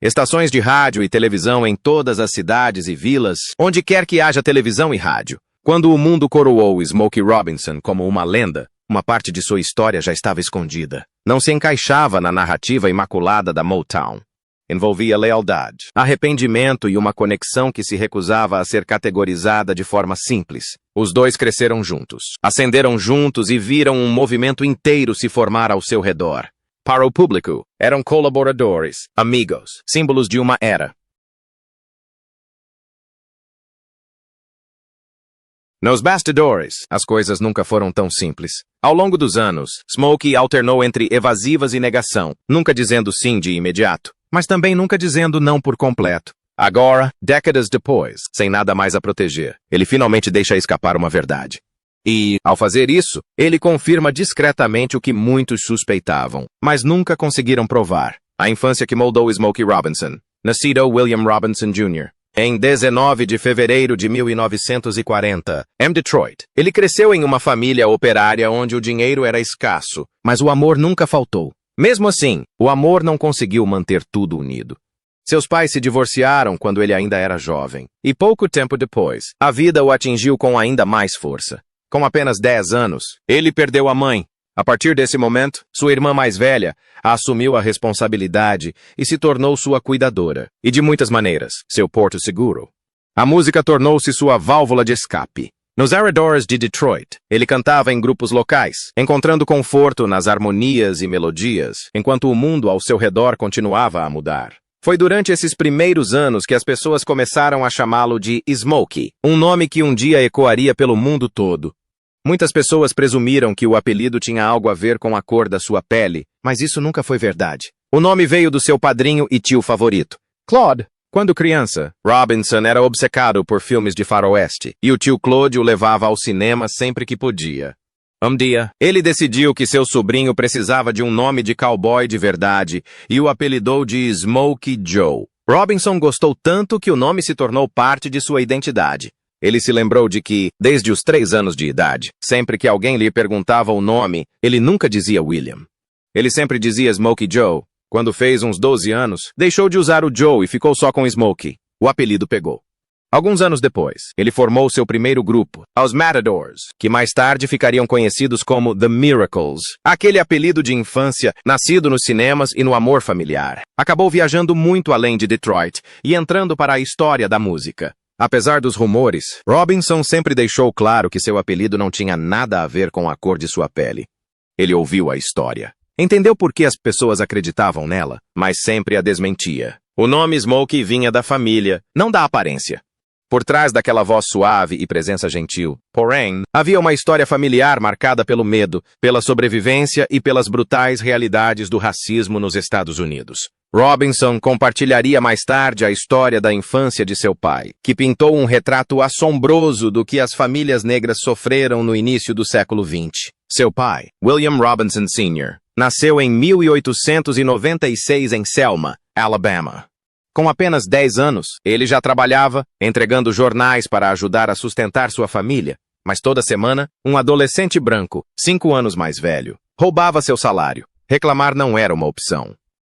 Estações de rádio e televisão em todas as cidades e vilas, onde quer que haja televisão e rádio. Quando o mundo coroou Smokey Robinson como uma lenda, uma parte de sua história já estava escondida. Não se encaixava na narrativa imaculada da Motown. Envolvia lealdade, arrependimento e uma conexão que se recusava a ser categorizada de forma simples. Os dois cresceram juntos, ascenderam juntos e viram um movimento inteiro se formar ao seu redor. Para o público, eram colaboradores, amigos, símbolos de uma era. Nos bastidores, as coisas nunca foram tão simples. Ao longo dos anos, Smokey alternou entre evasivas e negação, nunca dizendo sim de imediato, mas também nunca dizendo não por completo. Agora, décadas depois, sem nada mais a proteger, ele finalmente deixa escapar uma verdade. E, ao fazer isso, ele confirma discretamente o que muitos suspeitavam, mas nunca conseguiram provar. A infância que moldou Smokey Robinson, nascido William Robinson Jr., em 19 de fevereiro de 1940, em Detroit. Ele cresceu em uma família operária onde o dinheiro era escasso, mas o amor nunca faltou. Mesmo assim, o amor não conseguiu manter tudo unido. Seus pais se divorciaram quando ele ainda era jovem, e pouco tempo depois, a vida o atingiu com ainda mais força. Com apenas 10 anos, ele perdeu a mãe. A partir desse momento, sua irmã mais velha assumiu a responsabilidade e se tornou sua cuidadora, e de muitas maneiras, seu porto seguro. A música tornou-se sua válvula de escape. Nos arredores de Detroit, ele cantava em grupos locais, encontrando conforto nas harmonias e melodias, enquanto o mundo ao seu redor continuava a mudar. Foi durante esses primeiros anos que as pessoas começaram a chamá-lo de Smokey, um nome que um dia ecoaria pelo mundo todo. Muitas pessoas presumiram que o apelido tinha algo a ver com a cor da sua pele, mas isso nunca foi verdade. O nome veio do seu padrinho e tio favorito, Claude. Quando criança, Robinson era obcecado por filmes de faroeste, e o tio Claude o levava ao cinema sempre que podia. Um dia, ele decidiu que seu sobrinho precisava de um nome de cowboy de verdade e o apelidou de Smokey Joe. Robinson gostou tanto que o nome se tornou parte de sua identidade. Ele se lembrou de que, desde os 3 anos de idade, sempre que alguém lhe perguntava o nome, ele nunca dizia William. Ele sempre dizia Smokey Joe. Quando fez uns 12 anos, deixou de usar o Joe e ficou só com Smokey. O apelido pegou. Alguns anos depois, ele formou seu primeiro grupo, os Matadors, que mais tarde ficariam conhecidos como The Miracles. Aquele apelido de infância, nascido nos cinemas e no amor familiar, acabou viajando muito além de Detroit e entrando para a história da música. Apesar dos rumores, Robinson sempre deixou claro que seu apelido não tinha nada a ver com a cor de sua pele. Ele ouviu a história. Entendeu por que as pessoas acreditavam nela, mas sempre a desmentia. O nome Smokey vinha da família, não da aparência. Por trás daquela voz suave e presença gentil, porém, havia uma história familiar marcada pelo medo, pela sobrevivência e pelas brutais realidades do racismo nos Estados Unidos. Robinson compartilharia mais tarde a história da infância de seu pai, que pintou um retrato assombroso do que as famílias negras sofreram no início do século XX. Seu pai, William Robinson Sr., nasceu em 1896 em Selma, Alabama. Com apenas 10 anos, ele já trabalhava, entregando jornais para ajudar a sustentar sua família, mas toda semana, um adolescente branco, 5 anos mais velho, roubava seu salário. Reclamar não era uma opção.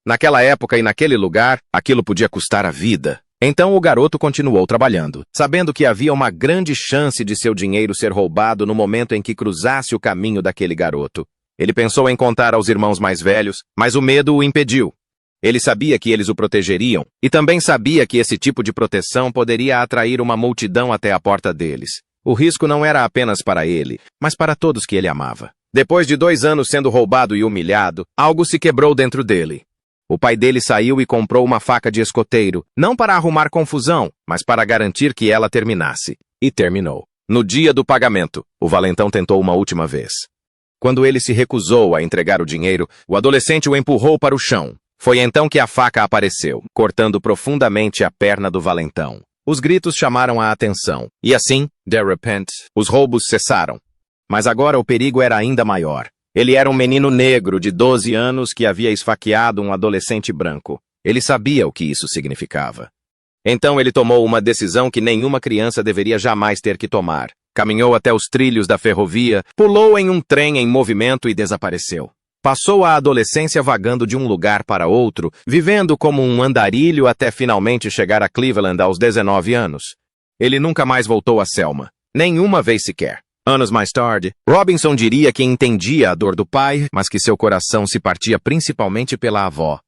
Naquela época e naquele lugar, aquilo podia custar a vida. Então o garoto continuou trabalhando, sabendo que havia uma grande chance de seu dinheiro ser roubado no momento em que cruzasse o caminho daquele garoto. Ele pensou em contar aos irmãos mais velhos, mas o medo o impediu. Ele sabia que eles o protegeriam, e também sabia que esse tipo de proteção poderia atrair uma multidão até a porta deles. O risco não era apenas para ele, mas para todos que ele amava. Depois de 2 anos sendo roubado e humilhado, algo se quebrou dentro dele. O pai dele saiu e comprou uma faca de escoteiro, não para arrumar confusão, mas para garantir que ela terminasse. E terminou. No dia do pagamento, o valentão tentou uma última vez. Quando ele se recusou a entregar o dinheiro, o adolescente o empurrou para o chão. Foi então que a faca apareceu, cortando profundamente a perna do valentão. Os gritos chamaram a atenção, e assim, de repente, os roubos cessaram. Mas agora o perigo era ainda maior. Ele era um menino negro de 12 anos que havia esfaqueado um adolescente branco. Ele sabia o que isso significava. Então ele tomou uma decisão que nenhuma criança deveria jamais ter que tomar. Caminhou até os trilhos da ferrovia, pulou em um trem em movimento e desapareceu. Passou a adolescência vagando de um lugar para outro, vivendo como um andarilho até finalmente chegar a Cleveland aos 19 anos. Ele nunca mais voltou a Selma, nenhuma vez sequer. Anos mais tarde, Robinson diria que entendia a dor do pai, mas que seu coração se partia principalmente pela avó.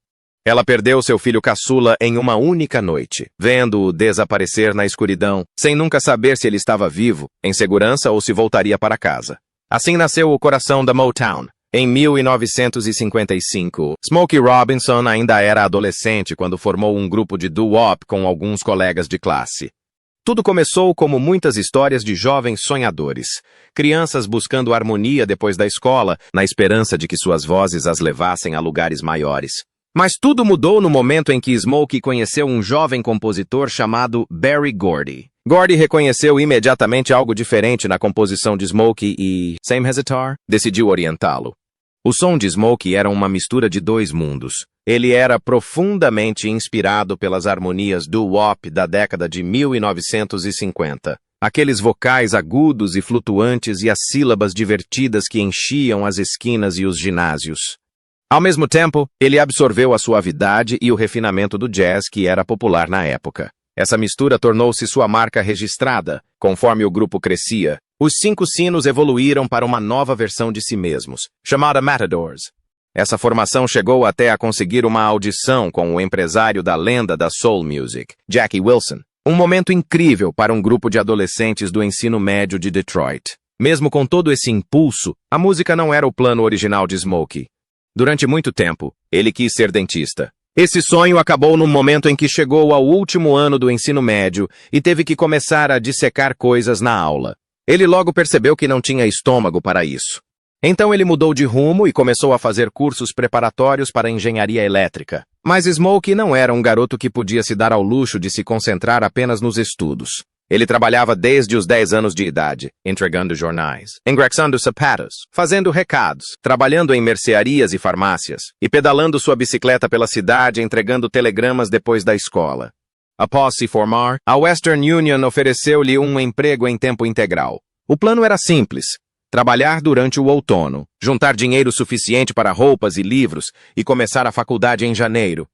Ela perdeu seu filho caçula em uma única noite, vendo-o desaparecer na escuridão, sem nunca saber se ele estava vivo, em segurança ou se voltaria para casa. Assim nasceu o coração da Motown. Em 1955, Smokey Robinson ainda era adolescente quando formou um grupo de doo-wop com alguns colegas de classe. Tudo começou como muitas histórias de jovens sonhadores, crianças buscando harmonia depois da escola, na esperança de que suas vozes as levassem a lugares maiores. Mas tudo mudou no momento em que Smokey conheceu um jovem compositor chamado Berry Gordy. Gordy reconheceu imediatamente algo diferente na composição de Smokey e, sem hesitar, decidiu orientá-lo. O som de Smokey era uma mistura de dois mundos. Ele era profundamente inspirado pelas harmonias doo-wop da década de 1950. Aqueles vocais agudos e flutuantes e as sílabas divertidas que enchiam as esquinas e os ginásios. Ao mesmo tempo, ele absorveu a suavidade e o refinamento do jazz que era popular na época. Essa mistura tornou-se sua marca registrada. Conforme o grupo crescia, os Cinco Sinos evoluíram para uma nova versão de si mesmos, chamada Matadors. Essa formação chegou até a conseguir uma audição com o empresário da lenda da soul music, Jackie Wilson. Um momento incrível para um grupo de adolescentes do ensino médio de Detroit. Mesmo com todo esse impulso, a música não era o plano original de Smokey. Durante muito tempo, ele quis ser dentista. Esse sonho acabou no momento em que chegou ao último ano do ensino médio e teve que começar a dissecar coisas na aula. Ele logo percebeu que não tinha estômago para isso. Então ele mudou de rumo e começou a fazer cursos preparatórios para engenharia elétrica. Mas Smokey não era um garoto que podia se dar ao luxo de se concentrar apenas nos estudos. Ele trabalhava desde os 10 anos de idade, entregando jornais, engraxando sapatos, fazendo recados, trabalhando em mercearias e farmácias, e pedalando sua bicicleta pela cidade entregando telegramas depois da escola. Após se formar, a Western Union ofereceu-lhe um emprego em tempo integral. O plano era simples: trabalhar durante o outono, juntar dinheiro suficiente para roupas e livros e começar a faculdade em janeiro.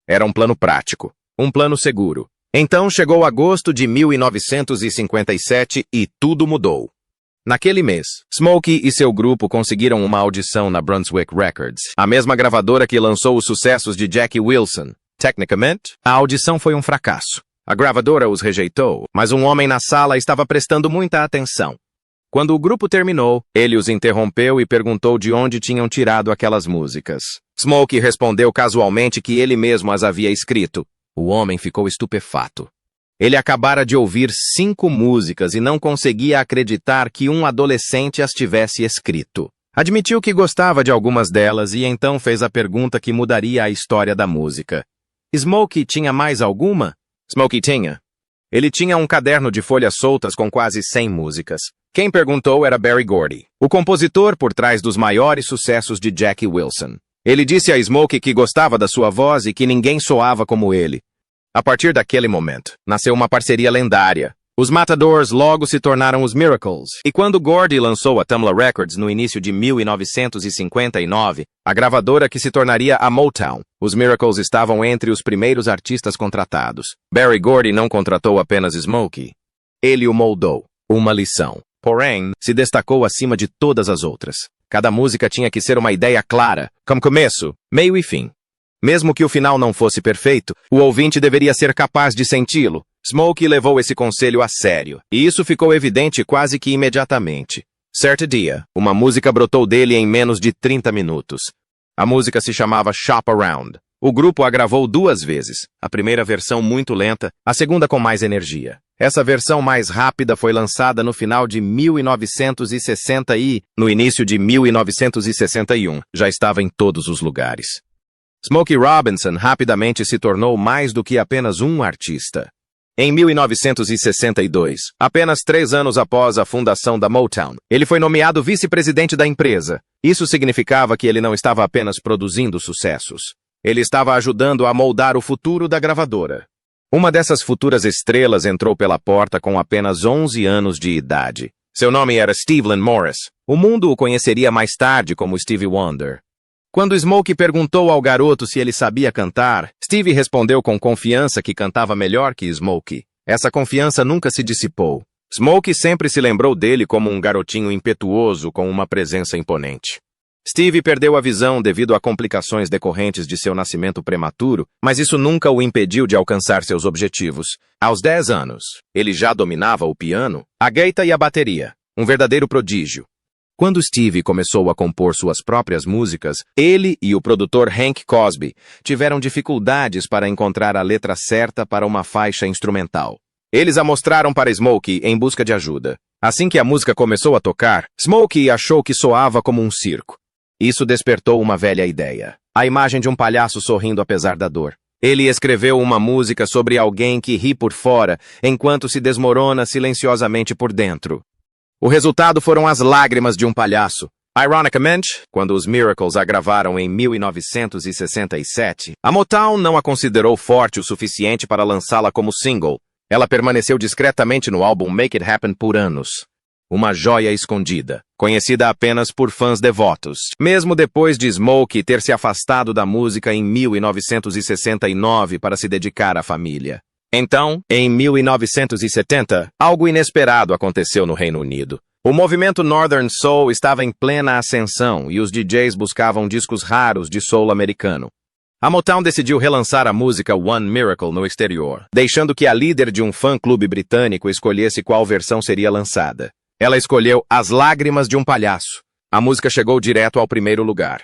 Era um plano prático, um plano seguro. Então chegou agosto de 1957 e tudo mudou. Naquele mês, Smokey e seu grupo conseguiram uma audição na Brunswick Records, a mesma gravadora que lançou os sucessos de Jackie Wilson. Tecnicamente, a audição foi um fracasso. A gravadora os rejeitou, mas um homem na sala estava prestando muita atenção. Quando o grupo terminou, ele os interrompeu e perguntou de onde tinham tirado aquelas músicas. Smokey respondeu casualmente que ele mesmo as havia escrito. O homem ficou estupefato. Ele acabara de ouvir 5 músicas e não conseguia acreditar que um adolescente as tivesse escrito. Admitiu que gostava de algumas delas e então fez a pergunta que mudaria a história da música. Smokey tinha mais alguma? Smokey tinha. Ele tinha um caderno de folhas soltas com quase 100 músicas. Quem perguntou era Berry Gordy, o compositor por trás dos maiores sucessos de Jackie Wilson. Ele disse a Smokey que gostava da sua voz e que ninguém soava como ele. A partir daquele momento, nasceu uma parceria lendária. Os Matadors logo se tornaram os Miracles, e quando Gordy lançou a Tamla Records no início de 1959, a gravadora que se tornaria a Motown, os Miracles estavam entre os primeiros artistas contratados. Berry Gordy não contratou apenas Smokey. Ele o moldou. Uma lição. Porém, se destacou acima de todas as outras. Cada música tinha que ser uma ideia clara, com começo, meio e fim. Mesmo que o final não fosse perfeito, o ouvinte deveria ser capaz de senti-lo. Smokey levou esse conselho a sério, e isso ficou evidente quase que imediatamente. Certo dia, uma música brotou dele em menos de 30 minutos. A música se chamava Shop Around. O grupo a gravou 2 vezes, a primeira versão muito lenta, a segunda com mais energia. Essa versão mais rápida foi lançada no final de 1960 e, no início de 1961, já estava em todos os lugares. Smokey Robinson rapidamente se tornou mais do que apenas um artista. Em 1962, apenas 3 anos após a fundação da Motown, ele foi nomeado vice-presidente da empresa. Isso significava que ele não estava apenas produzindo sucessos. Ele estava ajudando a moldar o futuro da gravadora. Uma dessas futuras estrelas entrou pela porta com apenas 11 anos de idade. Seu nome era Steve Lynn Morris. O mundo o conheceria mais tarde como Stevie Wonder. Quando Smokey perguntou ao garoto se ele sabia cantar, Steve respondeu com confiança que cantava melhor que Smokey. Essa confiança nunca se dissipou. Smokey sempre se lembrou dele como um garotinho impetuoso com uma presença imponente. Steve perdeu a visão devido a complicações decorrentes de seu nascimento prematuro, mas isso nunca o impediu de alcançar seus objetivos. Aos 10 anos, ele já dominava o piano, a gaita e a bateria, um verdadeiro prodígio. Quando Steve começou a compor suas próprias músicas, ele e o produtor Hank Cosby tiveram dificuldades para encontrar a letra certa para uma faixa instrumental. Eles a mostraram para Smokey em busca de ajuda. Assim que a música começou a tocar, Smokey achou que soava como um circo. Isso despertou uma velha ideia. A imagem de um palhaço sorrindo apesar da dor. Ele escreveu uma música sobre alguém que ri por fora, enquanto se desmorona silenciosamente por dentro. O resultado foram as lágrimas de um palhaço. Ironicamente, quando os Miracles a gravaram em 1967, a Motown não a considerou forte o suficiente para lançá-la como single. Ela permaneceu discretamente no álbum Make It Happen por anos. Uma joia escondida, conhecida apenas por fãs devotos, mesmo depois de Smokey ter se afastado da música em 1969 para se dedicar à família. Então, em 1970, algo inesperado aconteceu no Reino Unido. O movimento Northern Soul estava em plena ascensão e os DJs buscavam discos raros de soul americano. A Motown decidiu relançar a música One Miracle no exterior, deixando que a líder de um fã-clube britânico escolhesse qual versão seria lançada. Ela escolheu As Lágrimas de um Palhaço. A música chegou direto ao primeiro lugar.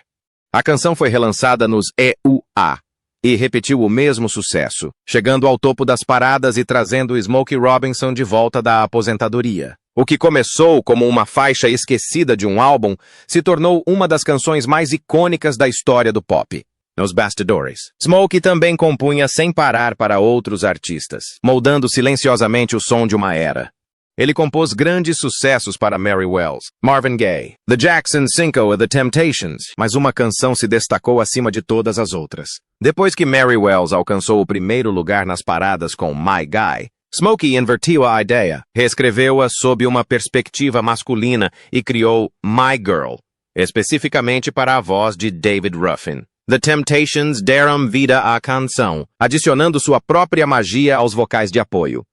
A canção foi relançada nos EUA e repetiu o mesmo sucesso, chegando ao topo das paradas e trazendo Smokey Robinson de volta da aposentadoria. O que começou como uma faixa esquecida de um álbum se tornou uma das canções mais icônicas da história do pop. Nos bastidores, Smokey também compunha sem parar para outros artistas, moldando silenciosamente o som de uma era. Ele compôs grandes sucessos para Mary Wells, Marvin Gaye, The Jackson 5 e The Temptations, mas uma canção se destacou acima de todas as outras. Depois que Mary Wells alcançou o primeiro lugar nas paradas com My Guy, Smokey invertiu a ideia, reescreveu-a sob uma perspectiva masculina e criou My Girl, especificamente para a voz de David Ruffin. The Temptations deram vida à canção, adicionando sua própria magia aos vocais de apoio.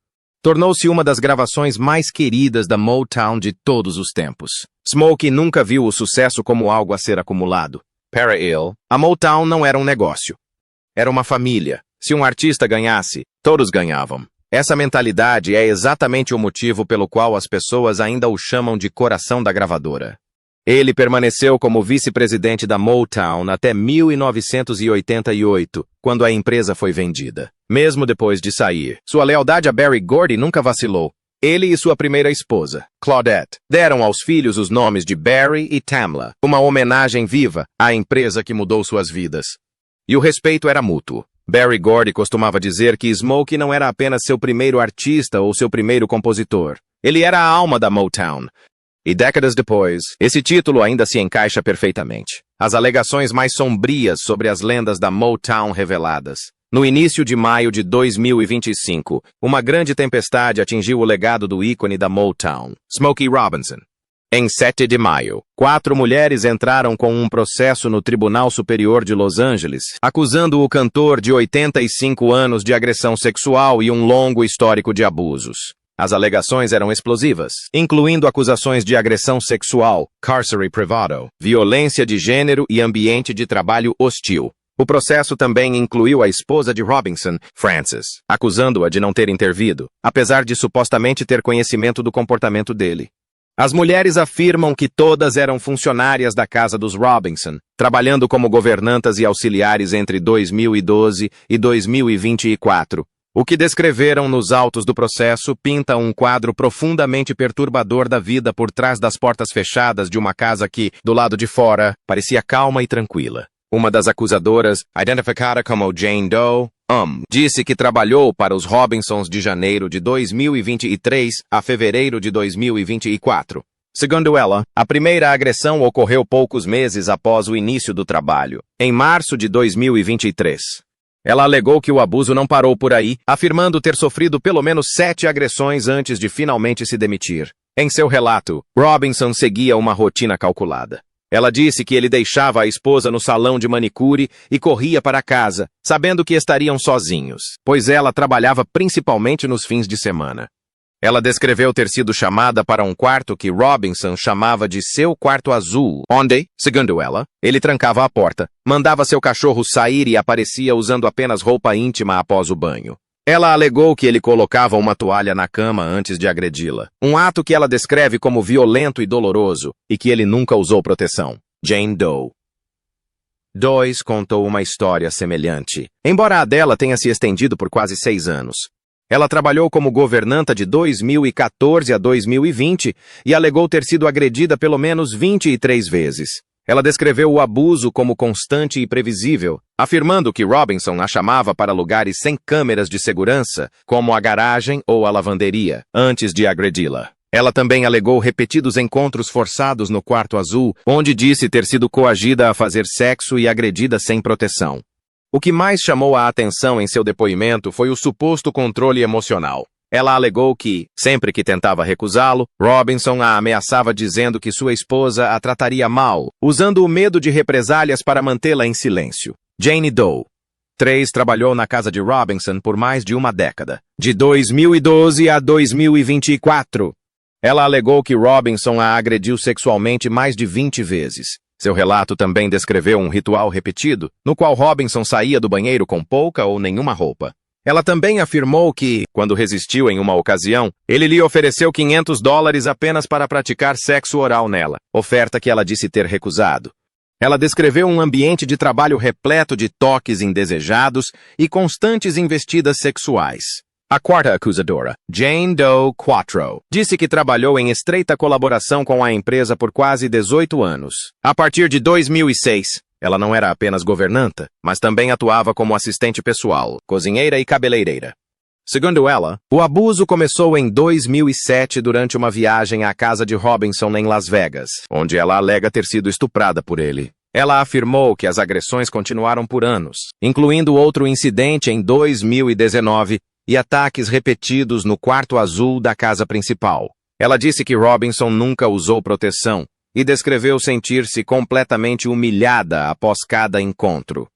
Tornou-se uma das gravações mais queridas da Motown de todos os tempos. Smokey nunca viu o sucesso como algo a ser acumulado. Para ele, a Motown não era um negócio. Era uma família. Se um artista ganhasse, todos ganhavam. Essa mentalidade é exatamente o motivo pelo qual as pessoas ainda o chamam de coração da gravadora. Ele permaneceu como vice-presidente da Motown até 1988, quando a empresa foi vendida. Mesmo depois de sair, sua lealdade a Berry Gordy nunca vacilou. Ele e sua primeira esposa, Claudette, deram aos filhos os nomes de Barry e Tamla, uma homenagem viva à empresa que mudou suas vidas. E o respeito era mútuo. Berry Gordy costumava dizer que Smokey não era apenas seu primeiro artista ou seu primeiro compositor. Ele era a alma da Motown. E décadas depois, esse título ainda se encaixa perfeitamente. As alegações mais sombrias sobre as lendas da Motown reveladas. No início de maio de 2025, uma grande tempestade atingiu o legado do ícone da Motown, Smokey Robinson. Em 7 de maio, 4 mulheres entraram com um processo no Tribunal Superior de Los Angeles, acusando o cantor de 85 anos de agressão sexual e um longo histórico de abusos. As alegações eram explosivas, incluindo acusações de agressão sexual, carcere privado, violência de gênero e ambiente de trabalho hostil. O processo também incluiu a esposa de Robinson, Frances, acusando-a de não ter intervido, apesar de supostamente ter conhecimento do comportamento dele. As mulheres afirmam que todas eram funcionárias da casa dos Robinson, trabalhando como governantas e auxiliares entre 2012 e 2024. O que descreveram nos autos do processo pinta um quadro profundamente perturbador da vida por trás das portas fechadas de uma casa que, do lado de fora, parecia calma e tranquila. Uma das acusadoras, identificada como Jane Doe, disse que trabalhou para os Robinsons de janeiro de 2023 a fevereiro de 2024. Segundo ela, a primeira agressão ocorreu poucos meses após o início do trabalho, em março de 2023. Ela alegou que o abuso não parou por aí, afirmando ter sofrido pelo menos 7 agressões antes de finalmente se demitir. Em seu relato, Robinson seguia uma rotina calculada. Ela disse que ele deixava a esposa no salão de manicure e corria para casa, sabendo que estariam sozinhos, pois ela trabalhava principalmente nos fins de semana. Ela descreveu ter sido chamada para um quarto que Robinson chamava de seu quarto azul, onde, segundo ela, ele trancava a porta, mandava seu cachorro sair e aparecia usando apenas roupa íntima após o banho. Ela alegou que ele colocava uma toalha na cama antes de agredi-la, um ato que ela descreve como violento e doloroso, e que ele nunca usou proteção. Jane Doe 2 contou uma história semelhante, embora a dela tenha se estendido por quase 6 anos. Ela trabalhou como governanta de 2014 a 2020 e alegou ter sido agredida pelo menos 23 vezes. Ela descreveu o abuso como constante e previsível, afirmando que Robinson a chamava para lugares sem câmeras de segurança, como a garagem ou a lavanderia, antes de agredi-la. Ela também alegou repetidos encontros forçados no quarto azul, onde disse ter sido coagida a fazer sexo e agredida sem proteção. O que mais chamou a atenção em seu depoimento foi o suposto controle emocional. Ela alegou que, sempre que tentava recusá-lo, Robinson a ameaçava dizendo que sua esposa a trataria mal, usando o medo de represálias para mantê-la em silêncio. Jane Doe 3 trabalhou na casa de Robinson por mais de uma década, de 2012 a 2024. Ela alegou que Robinson a agrediu sexualmente mais de 20 vezes. Seu relato também descreveu um ritual repetido, no qual Robinson saía do banheiro com pouca ou nenhuma roupa. Ela também afirmou que, quando resistiu em uma ocasião, ele lhe ofereceu $500 apenas para praticar sexo oral nela, oferta que ela disse ter recusado. Ela descreveu um ambiente de trabalho repleto de toques indesejados e constantes investidas sexuais. A quarta acusadora, Jane Doe 4, disse que trabalhou em estreita colaboração com a empresa por quase 18 anos. A partir de 2006, ela não era apenas governanta, mas também atuava como assistente pessoal, cozinheira e cabeleireira. Segundo ela, o abuso começou em 2007 durante uma viagem à casa de Robinson em Las Vegas, onde ela alega ter sido estuprada por ele. Ela afirmou que as agressões continuaram por anos, incluindo outro incidente em 2019, e ataques repetidos no quarto azul da casa principal. Ela disse que Robinson nunca usou proteção e descreveu sentir-se completamente humilhada após cada encontro.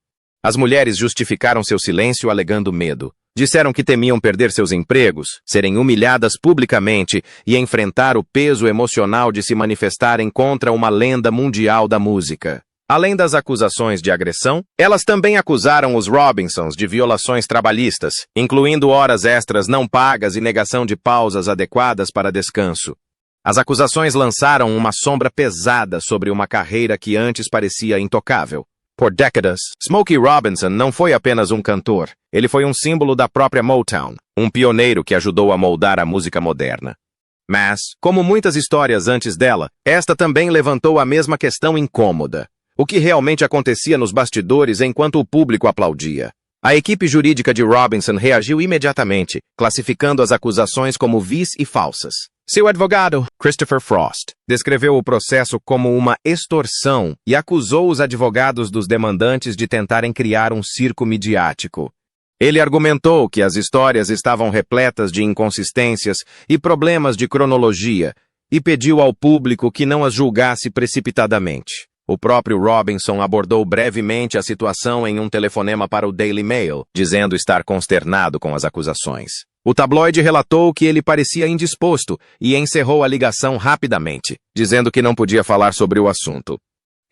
As mulheres justificaram seu silêncio alegando medo. Disseram que temiam perder seus empregos, serem humilhadas publicamente e enfrentar o peso emocional de se manifestarem contra uma lenda mundial da música. Além das acusações de agressão, elas também acusaram os Robinsons de violações trabalhistas, incluindo horas extras não pagas e negação de pausas adequadas para descanso. As acusações lançaram uma sombra pesada sobre uma carreira que antes parecia intocável. Por décadas, Smokey Robinson não foi apenas um cantor, ele foi um símbolo da própria Motown, um pioneiro que ajudou a moldar a música moderna. Mas, como muitas histórias antes dela, esta também levantou a mesma questão incômoda. O que realmente acontecia nos bastidores enquanto o público aplaudia? A equipe jurídica de Robinson reagiu imediatamente, classificando as acusações como vis e falsas. Seu advogado, Christopher Frost, descreveu o processo como uma extorsão e acusou os advogados dos demandantes de tentarem criar um circo midiático. Ele argumentou que as histórias estavam repletas de inconsistências e problemas de cronologia e pediu ao público que não as julgasse precipitadamente. O próprio Robinson abordou brevemente a situação em um telefonema para o Daily Mail, dizendo estar consternado com as acusações. O tabloide relatou que ele parecia indisposto e encerrou a ligação rapidamente, dizendo que não podia falar sobre o assunto.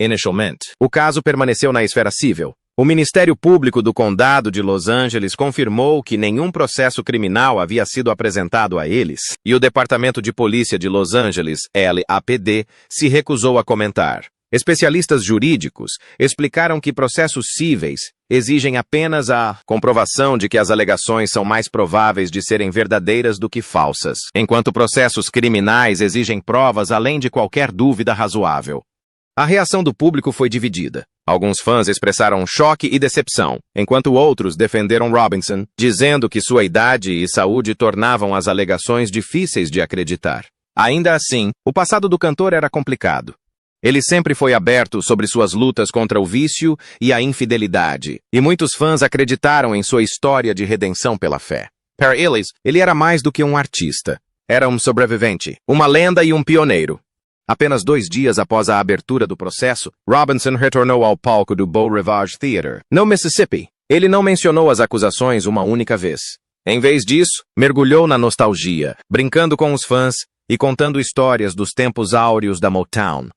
Inicialmente, o caso permaneceu na esfera civil. O Ministério Público do Condado de Los Angeles confirmou que nenhum processo criminal havia sido apresentado a eles, e o Departamento de Polícia de Los Angeles, LAPD, se recusou a comentar. Especialistas jurídicos explicaram que processos cíveis exigem apenas a comprovação de que as alegações são mais prováveis de serem verdadeiras do que falsas, enquanto processos criminais exigem provas além de qualquer dúvida razoável. A reação do público foi dividida. Alguns fãs expressaram choque e decepção, enquanto outros defenderam Robinson, dizendo que sua idade e saúde tornavam as alegações difíceis de acreditar. Ainda assim, o passado do cantor era complicado. Ele sempre foi aberto sobre suas lutas contra o vício e a infidelidade, e muitos fãs acreditaram em sua história de redenção pela fé. Para eles, ele era mais do que um artista. Era um sobrevivente, uma lenda e um pioneiro. Apenas 2 dias após a abertura do processo, Robinson retornou ao palco do Beau Rivage Theater, no Mississippi. Ele não mencionou as acusações uma única vez. Em vez disso, mergulhou na nostalgia, brincando com os fãs e contando histórias dos tempos áureos da Motown.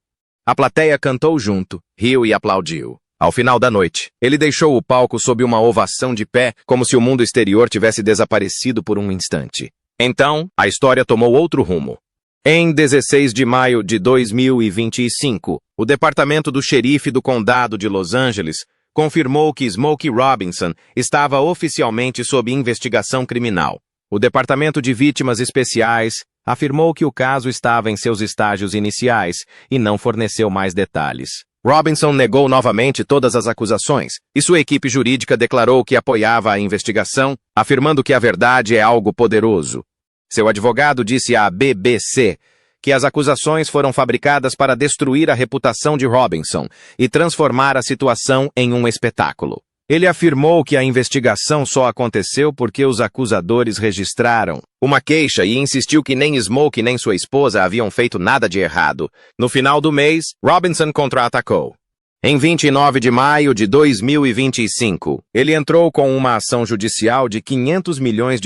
A plateia cantou junto, riu e aplaudiu. Ao final da noite, ele deixou o palco sob uma ovação de pé, como se o mundo exterior tivesse desaparecido por um instante. Então, a história tomou outro rumo. Em 16 de maio de 2025, o Departamento do Xerife do Condado de Los Angeles confirmou que Smokey Robinson estava oficialmente sob investigação criminal. O Departamento de Vítimas Especiais afirmou que o caso estava em seus estágios iniciais e não forneceu mais detalhes. Robinson negou novamente todas as acusações e sua equipe jurídica declarou que apoiava a investigação, afirmando que a verdade é algo poderoso. Seu advogado disse à BBC que as acusações foram fabricadas para destruir a reputação de Robinson e transformar a situação em um espetáculo. Ele afirmou que a investigação só aconteceu porque os acusadores registraram uma queixa e insistiu que nem Smokey nem sua esposa haviam feito nada de errado. No final do mês, Robinson contra-atacou. Em 29 de maio de 2025, ele entrou com uma ação judicial de $500 milhões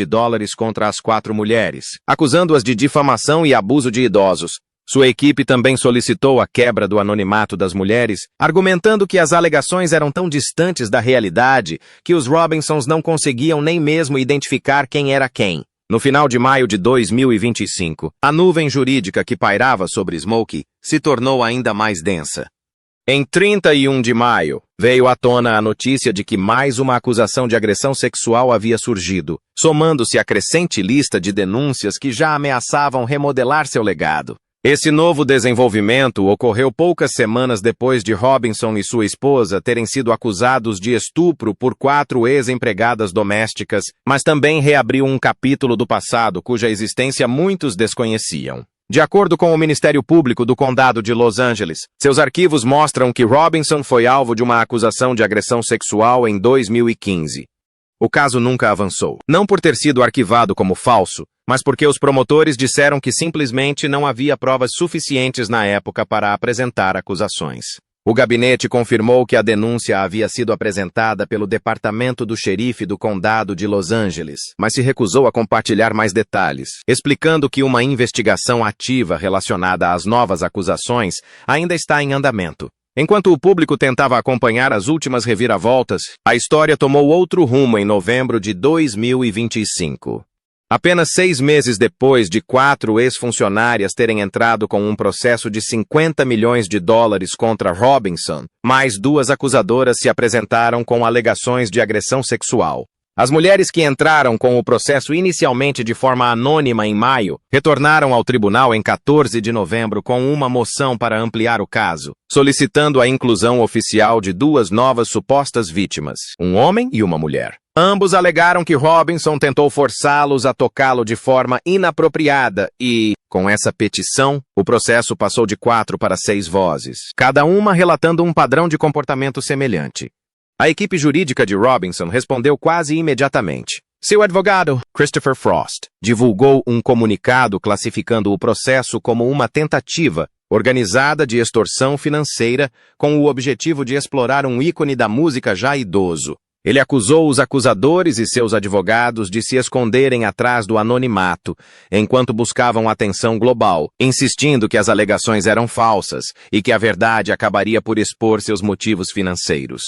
contra as 4 mulheres, acusando-as de difamação e abuso de idosos. Sua equipe também solicitou a quebra do anonimato das mulheres, argumentando que as alegações eram tão distantes da realidade que os Robinsons não conseguiam nem mesmo identificar quem era quem. No final de maio de 2025, a nuvem jurídica que pairava sobre Smokey se tornou ainda mais densa. Em 31 de maio, veio à tona a notícia de que mais uma acusação de agressão sexual havia surgido, somando-se à crescente lista de denúncias que já ameaçavam remodelar seu legado. Esse novo desenvolvimento ocorreu poucas semanas depois de Robinson e sua esposa terem sido acusados de estupro por 4 ex-empregadas domésticas, mas também reabriu um capítulo do passado cuja existência muitos desconheciam. De acordo com o Ministério Público do Condado de Los Angeles, seus arquivos mostram que Robinson foi alvo de uma acusação de agressão sexual em 2015. O caso nunca avançou, não por ter sido arquivado como falso, mas porque os promotores disseram que simplesmente não havia provas suficientes na época para apresentar acusações. O gabinete confirmou que a denúncia havia sido apresentada pelo Departamento do Xerife do Condado de Los Angeles, mas se recusou a compartilhar mais detalhes, explicando que uma investigação ativa relacionada às novas acusações ainda está em andamento. Enquanto o público tentava acompanhar as últimas reviravoltas, a história tomou outro rumo em novembro de 2025. Apenas 6 meses depois de 4 ex-funcionárias terem entrado com um processo de $50 milhões contra Robinson, mais 2 acusadoras se apresentaram com alegações de agressão sexual. As mulheres que entraram com o processo inicialmente de forma anônima em maio, retornaram ao tribunal em 14 de novembro com uma moção para ampliar o caso, solicitando a inclusão oficial de 2 novas supostas vítimas, um homem e uma mulher. Ambos alegaram que Robinson tentou forçá-los a tocá-lo de forma inapropriada e, com essa petição, o processo passou de 4 para 6 vozes, cada uma relatando um padrão de comportamento semelhante. A equipe jurídica de Robinson respondeu quase imediatamente. Seu advogado, Christopher Frost, divulgou um comunicado classificando o processo como uma tentativa organizada de extorsão financeira com o objetivo de explorar um ícone da música já idoso. Ele acusou os acusadores e seus advogados de se esconderem atrás do anonimato, enquanto buscavam atenção global, insistindo que as alegações eram falsas e que a verdade acabaria por expor seus motivos financeiros.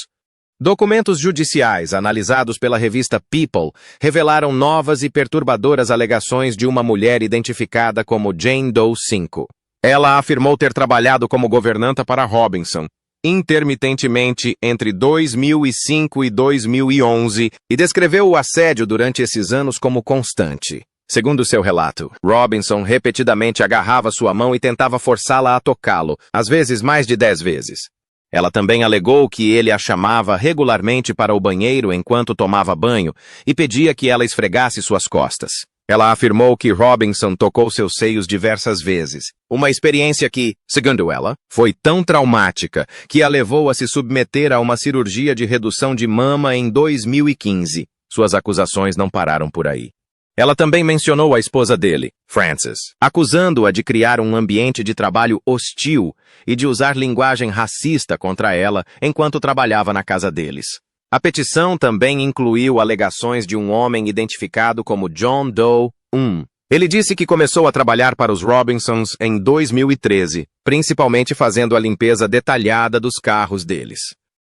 Documentos judiciais analisados pela revista People revelaram novas e perturbadoras alegações de uma mulher identificada como Jane Doe 5. Ela afirmou ter trabalhado como governanta para Robinson intermitentemente entre 2005 e 2011 e descreveu o assédio durante esses anos como constante. Segundo seu relato, Robinson repetidamente agarrava sua mão e tentava forçá-la a tocá-lo, às vezes mais de 10 vezes. Ela também alegou que ele a chamava regularmente para o banheiro enquanto tomava banho e pedia que ela esfregasse suas costas. Ela afirmou que Robinson tocou seus seios diversas vezes, uma experiência que, segundo ela, foi tão traumática que a levou a se submeter a uma cirurgia de redução de mama em 2015. Suas acusações não pararam por aí. Ela também mencionou a esposa dele, Frances, acusando-a de criar um ambiente de trabalho hostil e de usar linguagem racista contra ela enquanto trabalhava na casa deles. A petição também incluiu alegações de um homem identificado como John Doe 1. Ele disse que começou a trabalhar para os Robinsons em 2013, principalmente fazendo a limpeza detalhada dos carros deles.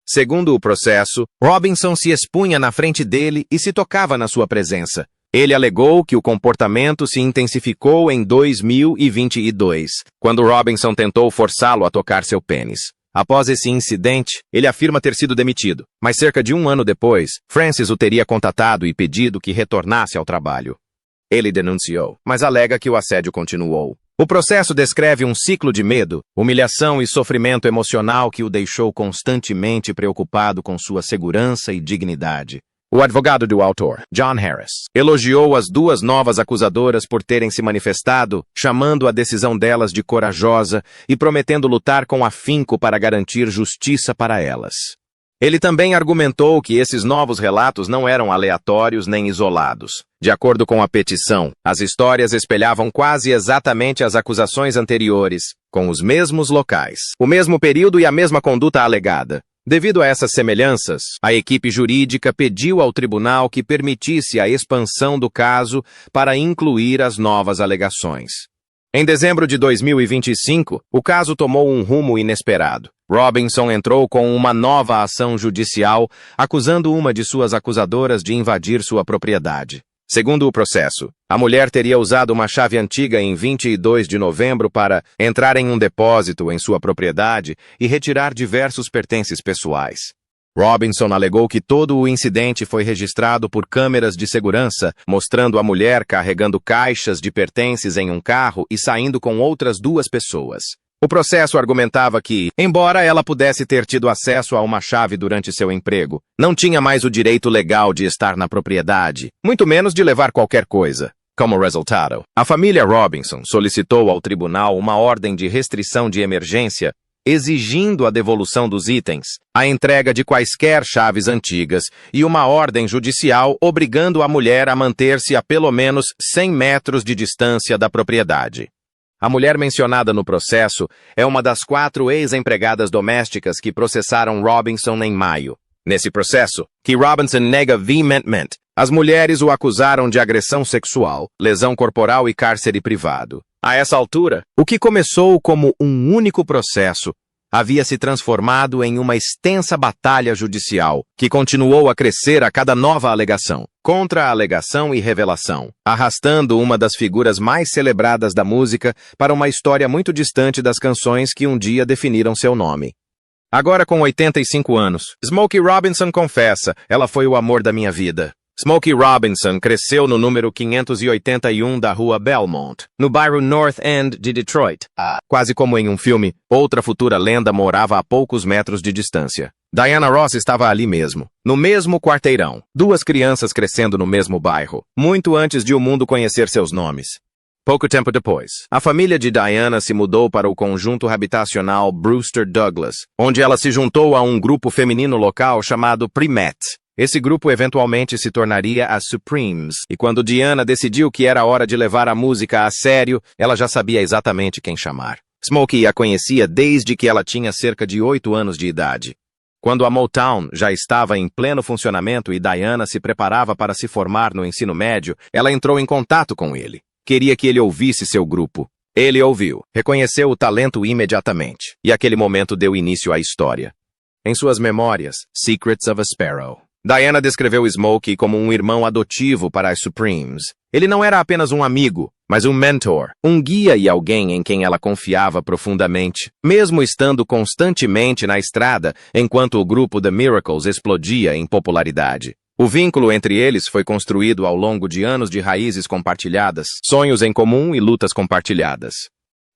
Segundo o processo, Robinson se expunha na frente dele e se tocava na sua presença. Ele alegou que o comportamento se intensificou em 2022, quando Robinson tentou forçá-lo a tocar seu pênis. Após esse incidente, ele afirma ter sido demitido, mas cerca de um ano depois, Frances o teria contatado e pedido que retornasse ao trabalho. Ele denunciou, mas alega que o assédio continuou. O processo descreve um ciclo de medo, humilhação e sofrimento emocional que o deixou constantemente preocupado com sua segurança e dignidade. O advogado do autor, John Harris, elogiou as duas novas acusadoras por terem se manifestado, chamando a decisão delas de corajosa e prometendo lutar com afinco para garantir justiça para elas. Ele também argumentou que esses novos relatos não eram aleatórios nem isolados. De acordo com a petição, as histórias espelhavam quase exatamente as acusações anteriores, com os mesmos locais, o mesmo período e a mesma conduta alegada. Devido a essas semelhanças, a equipe jurídica pediu ao tribunal que permitisse a expansão do caso para incluir as novas alegações. Em dezembro de 2025, o caso tomou um rumo inesperado. Robinson entrou com uma nova ação judicial, acusando uma de suas acusadoras de invadir sua propriedade. Segundo o processo, a mulher teria usado uma chave antiga em 22 de novembro para entrar em um depósito em sua propriedade e retirar diversos pertences pessoais. Robinson alegou que todo o incidente foi registrado por câmeras de segurança, mostrando a mulher carregando caixas de pertences em um carro e saindo com outras duas pessoas. O processo argumentava que, embora ela pudesse ter tido acesso a uma chave durante seu emprego, não tinha mais o direito legal de estar na propriedade, muito menos de levar qualquer coisa. Como resultado, a família Robinson solicitou ao tribunal uma ordem de restrição de emergência, exigindo a devolução dos itens, a entrega de quaisquer chaves antigas e uma ordem judicial obrigando a mulher a manter-se a pelo menos 100 metros de distância da propriedade. A mulher mencionada no processo é uma das 4 ex-empregadas domésticas que processaram Robinson em maio. Nesse processo, que Robinson nega veementemente, as mulheres o acusaram de agressão sexual, lesão corporal e cárcere privado. A essa altura, o que começou como um único processo havia se transformado em uma extensa batalha judicial, que continuou a crescer a cada nova alegação, contra-alegação e revelação, arrastando uma das figuras mais celebradas da música para uma história muito distante das canções que um dia definiram seu nome. Agora com 85 anos, Smokey Robinson confessa, ela foi o amor da minha vida. Smokey Robinson cresceu no número 581 da rua Belmont, no bairro North End de Detroit. Quase como em um filme, outra futura lenda morava a poucos metros de distância. Diana Ross estava ali mesmo, no mesmo quarteirão, 2 crianças crescendo no mesmo bairro, muito antes de o mundo conhecer seus nomes. Pouco tempo depois, a família de Diana se mudou para o conjunto habitacional Brewster Douglas, onde ela se juntou a um grupo feminino local chamado Primet. Esse grupo eventualmente se tornaria as Supremes, e quando Diana decidiu que era hora de levar a música a sério, ela já sabia exatamente quem chamar. Smokey a conhecia desde que ela tinha cerca de 8 anos de idade. Quando a Motown já estava em pleno funcionamento e Diana se preparava para se formar no ensino médio, ela entrou em contato com ele. Queria que ele ouvisse seu grupo. Ele ouviu, reconheceu o talento imediatamente, e aquele momento deu início à história. Em suas memórias, Secrets of a Sparrow, Diana descreveu Smokey como um irmão adotivo para as Supremes. Ele não era apenas um amigo, mas um mentor, um guia e alguém em quem ela confiava profundamente, mesmo estando constantemente na estrada enquanto o grupo The Miracles explodia em popularidade. O vínculo entre eles foi construído ao longo de anos de raízes compartilhadas, sonhos em comum e lutas compartilhadas.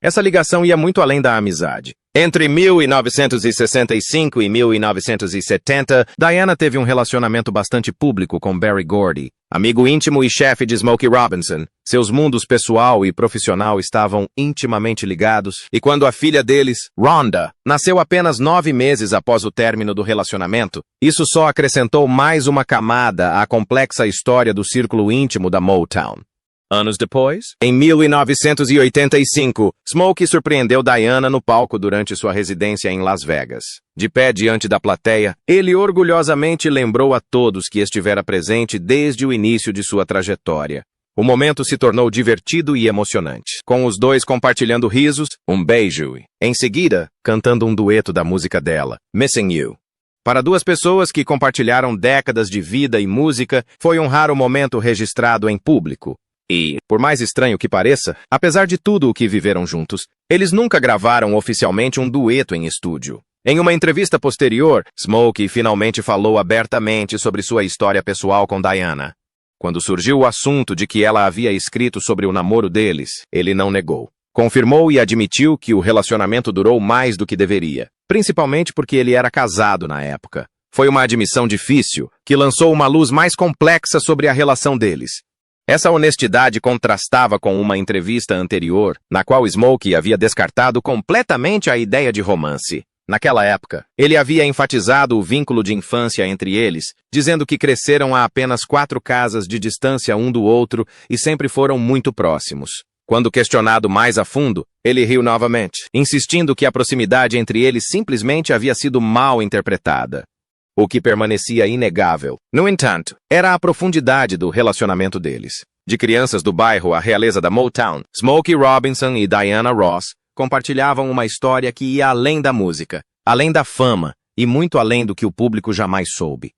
Essa ligação ia muito além da amizade. Entre 1965 e 1970, Diana teve um relacionamento bastante público com Berry Gordy, amigo íntimo e chefe de Smokey Robinson. Seus mundos pessoal e profissional estavam intimamente ligados, e quando a filha deles, Rhonda, nasceu apenas 9 meses após o término do relacionamento, isso só acrescentou mais uma camada à complexa história do círculo íntimo da Motown. Anos depois, em 1985, Smokey surpreendeu Diana no palco durante sua residência em Las Vegas. De pé diante da plateia, ele orgulhosamente lembrou a todos que estivera presente desde o início de sua trajetória. O momento se tornou divertido e emocionante, com os dois compartilhando risos, um beijo e, em seguida, cantando um dueto da música dela, Missing You. Para duas pessoas que compartilharam décadas de vida e música, foi um raro momento registrado em público. E, por mais estranho que pareça, apesar de tudo o que viveram juntos, eles nunca gravaram oficialmente um dueto em estúdio. Em uma entrevista posterior, Smokey finalmente falou abertamente sobre sua história pessoal com Diana. Quando surgiu o assunto de que ela havia escrito sobre o namoro deles, ele não negou. Confirmou e admitiu que o relacionamento durou mais do que deveria, principalmente porque ele era casado na época. Foi uma admissão difícil, que lançou uma luz mais complexa sobre a relação deles. Essa honestidade contrastava com uma entrevista anterior, na qual Smokey havia descartado completamente a ideia de romance. Naquela época, ele havia enfatizado o vínculo de infância entre eles, dizendo que cresceram a apenas 4 casas de distância um do outro e sempre foram muito próximos. Quando questionado mais a fundo, ele riu novamente, insistindo que a proximidade entre eles simplesmente havia sido mal interpretada. O que permanecia inegável, no entanto, era a profundidade do relacionamento deles. De crianças do bairro à realeza da Motown, Smokey Robinson e Diana Ross compartilhavam uma história que ia além da música, além da fama e muito além do que o público jamais soube.